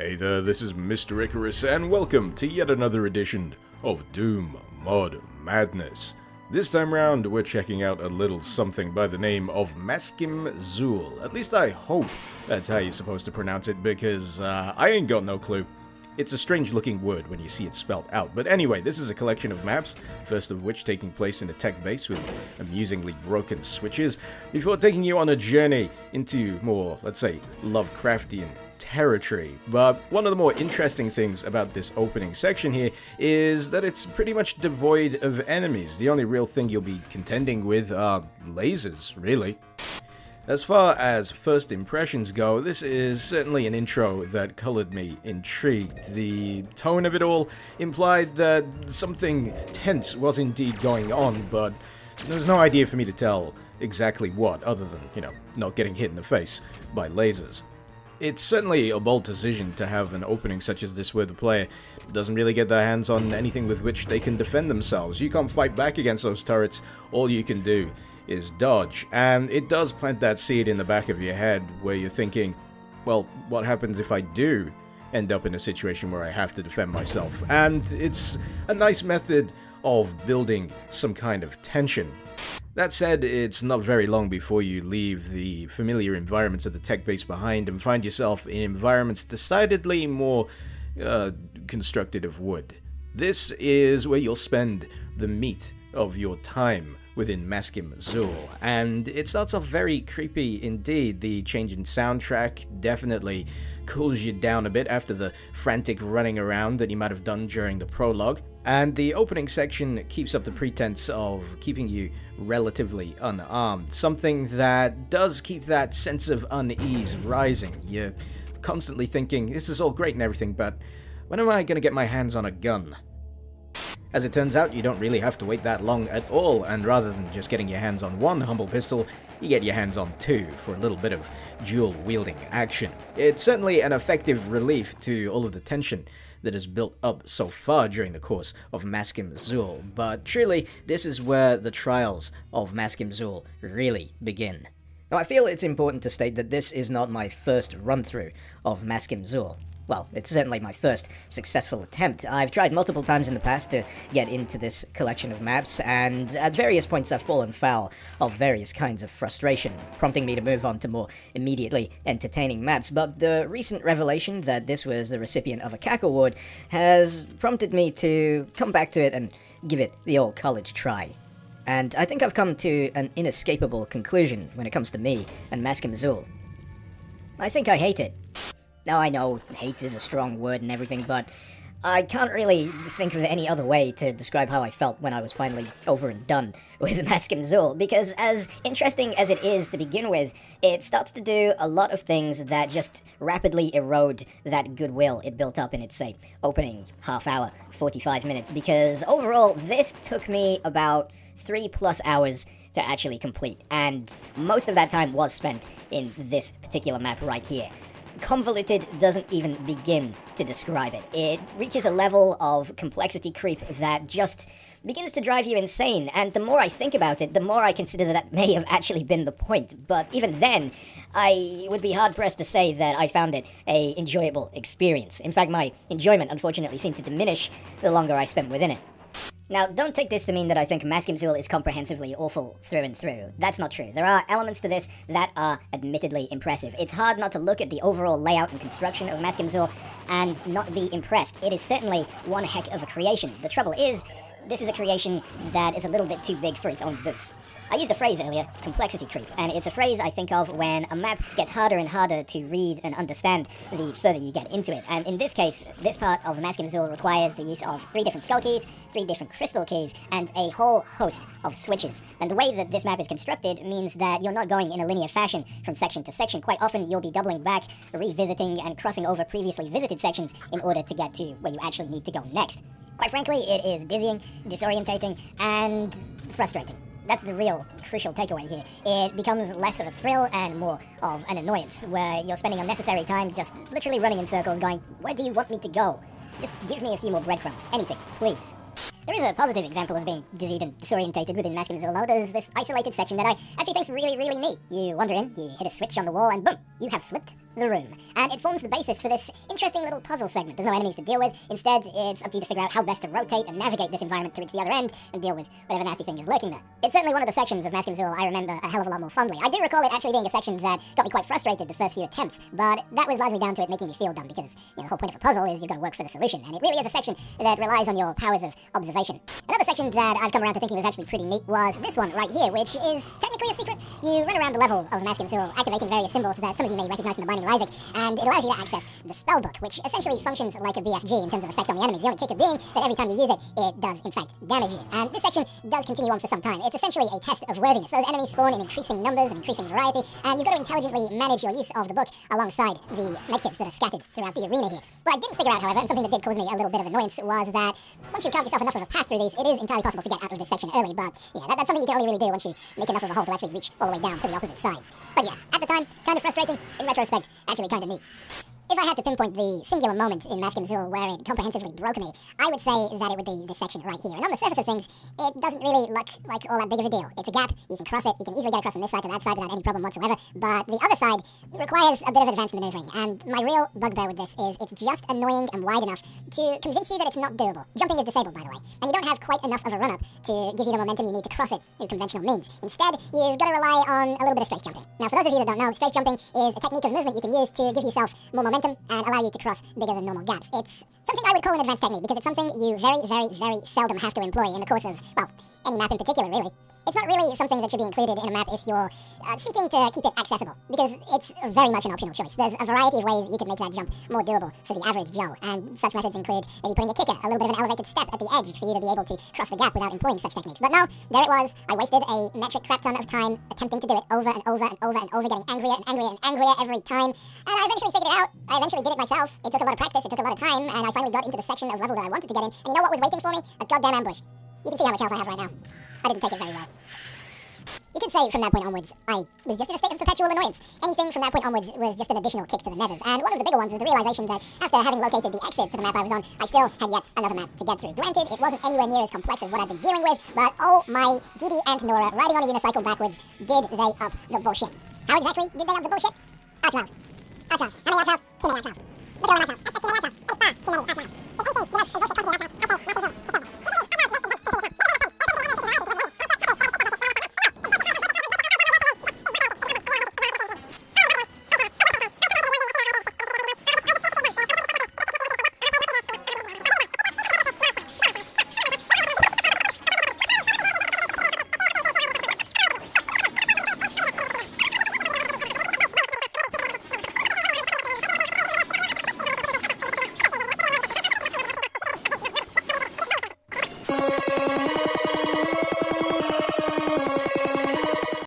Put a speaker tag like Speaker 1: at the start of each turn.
Speaker 1: Hey there, this is Mr. Icarus, and welcome to yet another edition of Doom Mod Madness. This time round, we're checking out a little something by the name of Maskim Xul. At least I hope that's how you're supposed to pronounce it, because I ain't got no clue. It's a strange-looking word when you see it spelled out. But anyway, this is a collection of maps, first of which taking place in a tech base with amusingly broken switches, before taking you on a journey into more, let's say, Lovecraftian territory. But one of the more interesting things about this opening section here is that it's pretty much devoid of enemies. The only real thing you'll be contending with are lasers, really. As far as first impressions go, this is certainly an intro that colored me intrigued. The tone of it all implied that something tense was indeed going on, but there was no idea for me to tell exactly what, other than, not getting hit in the face by lasers. It's certainly a bold decision to have an opening such as this where the player doesn't really get their hands on anything with which they can defend themselves. You can't fight back against those turrets, all you can do is dodge, and it does plant that seed in the back of your head where you're thinking, well, what happens if I do end up in a situation where I have to defend myself? And it's a nice method of building some kind of tension. That said, it's not very long before you leave the familiar environments of the tech base behind and find yourself in environments decidedly more constructed of wood. This is where you'll spend the meat of your time within Maskim Xul, and it starts off very creepy indeed. The change in soundtrack definitely cools you down a bit after the frantic running around that you might have done during the prologue, and the opening section keeps up the pretense of keeping you relatively unarmed, something that does keep that sense of unease rising. You're constantly thinking, this is all great and everything, but when am I going to get my hands on a gun? As it turns out, you don't really have to wait that long at all, and rather than just getting your hands on one humble pistol, you get your hands on two for a little bit of dual-wielding action. It's certainly an effective relief to all of the tension that has built up so far during the course of Maskim Xul, but truly, this is where the trials of Maskim Xul really begin. Now, I feel it's important to state that this is not my first run-through of Maskim Xul. Well, it's certainly my first successful attempt. I've tried multiple times in the past to get into this collection of maps, and at various points I've fallen foul of various kinds of frustration, prompting me to move on to more immediately entertaining maps. But the recent revelation that this was the recipient of a CAC award has prompted me to come back to it and give it the old college try. And I think I've come to an inescapable conclusion when it comes to me and Maskim Xul. I think I hate it. Now, I know hate is a strong word and everything, but I can't really think of any other way to describe how I felt when I was finally over and done with Maskim Xul, because as interesting as it is to begin with, it starts to do a lot of things that just rapidly erode that goodwill it built up in its, say, opening half hour, 45 minutes, because overall, this took me about 3+ hours to actually complete, and most of that time was spent in this particular map right here. Convoluted doesn't even begin to describe it. It reaches a level of complexity creep that just begins to drive you insane, and the more I think about it, the more I consider that may have actually been the point. But even then, I would be hard-pressed to say that I found it a enjoyable experience. In fact, my enjoyment unfortunately seemed to diminish the longer I spent within it. Now, don't take this to mean that I think Maskim Xul is comprehensively awful through and through. That's not true. There are elements to this that are admittedly impressive. It's hard not to look at the overall layout and construction of Maskim Xul and not be impressed. It is certainly one heck of a creation. The trouble is, this is a creation that is a little bit too big for its own boots. I used a phrase earlier, complexity creep, and it's a phrase I think of when a map gets harder and harder to read and understand the further you get into it. And in this case, this part of Maskim Xul requires the use of 3 different skull keys, 3 different crystal keys, and a whole host of switches. And the way that this map is constructed means that you're not going in a linear fashion from section to section. Quite often, you'll be doubling back, revisiting, and crossing over previously visited sections in order to get to where you actually need to go next. Quite frankly, it is dizzying, disorientating, and frustrating. That's the real crucial takeaway here. It becomes less of a thrill and more of an annoyance, where you're spending unnecessary time just literally running in circles going, where do you want me to go? Just give me a few more breadcrumbs. Anything, please. There is a positive example of being dizzied and disorientated within Maskim Xul, though. There's this isolated section that I actually think's really, really neat. You wander in, you hit a switch on the wall, and boom, you have flipped
Speaker 2: the room, and it forms the basis for this interesting little puzzle segment. There's no enemies to deal with. Instead, it's up to you to figure out how best to rotate and navigate this environment to reach the other end and deal with whatever nasty thing is lurking there. It's certainly one of the sections of Maskim Xul I remember a hell of a lot more fondly. I do recall it actually being a section that got me quite frustrated the first few attempts, but that was largely down to it making me feel dumb because, the whole point of a puzzle is you've got to work for the solution, and it really is a section that relies on your powers of observation. Another section that I've come around to thinking was actually pretty neat was this one right here, which is technically a secret. You run around the level of Maskim Xul, activating various symbols that some of you may recognize from the Binding of Isaac, and it allows you to access the spellbook, which essentially functions like a BFG in terms of effect on the enemies. The only kicker being that every time you use it, it does in fact damage you. And this section does continue on for some time. It's essentially a test of worthiness. Those enemies spawn in increasing numbers and increasing variety, and you've got to intelligently manage your use of the book alongside the medkits that are scattered throughout the arena here. What I didn't figure out, however, and something that did cause me a little bit of annoyance, was that once you carve yourself enough of a path through these, it is entirely possible to get out of this section early, but yeah, that's something you can only really do once you make enough of a hole to actually reach all the way down to the opposite side. But yeah, at the time, kind of frustrating. In retrospect, actually kind of neat. If I had to pinpoint the singular moment in Maskim Xul where it comprehensively broke me, I would say that it would be this section right here. And on the surface of things, it doesn't really look like all that big of a deal. It's a gap, you can cross it, you can easily get across from this side to that side without any problem whatsoever, but the other side requires a bit of advanced maneuvering, and my real bugbear with this is it's just annoying and wide enough to convince you that it's not doable. Jumping is disabled, by the way, and you don't have quite enough of a run-up to give you the momentum you need to cross it through conventional means. Instead, you've got to rely on a little bit of strafe jumping. Now, for those of you that don't know, strafe jumping is a technique of movement you can use to give yourself more momentum and allow you to cross bigger than normal gaps. It's something I would call an advanced technique because it's something you very, very, very seldom have to employ in the course of, well, any map in particular, really. It's not really something that should be included in a map if you're seeking to keep it accessible, because it's very much an optional choice. There's a variety of ways you can make that jump more doable for the average Joe, and such methods include maybe putting a kicker, a little bit of an elevated step at the edge for you to be able to cross the gap without employing such techniques. But no, there it was. I wasted a metric crap ton of time attempting to do it over and over and over and over, getting angrier and angrier and angrier every time, and I eventually figured it out. I eventually did it myself. It took a lot of practice, it took a lot of time, and I finally got into the section of level that I wanted to get in, and you know what was waiting for me? A goddamn ambush. You can see how much health I have right now. I didn't take it very well. You could say from that point onwards, I was just in a state of perpetual annoyance. Anything from that point onwards was just an additional kick to the nethers. And one of the bigger ones is the realization that after having located the exit to the map I was on, I still had yet another map to get through. Granted, it wasn't anywhere near as complex as what I'd been dealing with, but oh my giddy Aunt Nora riding on a unicycle backwards, did they up the bullshit. How exactly did they up the bullshit? Archviles. Archviles. How many archviles? Too many archviles. Look at all the archviles. Too many archviles. Too many archviles.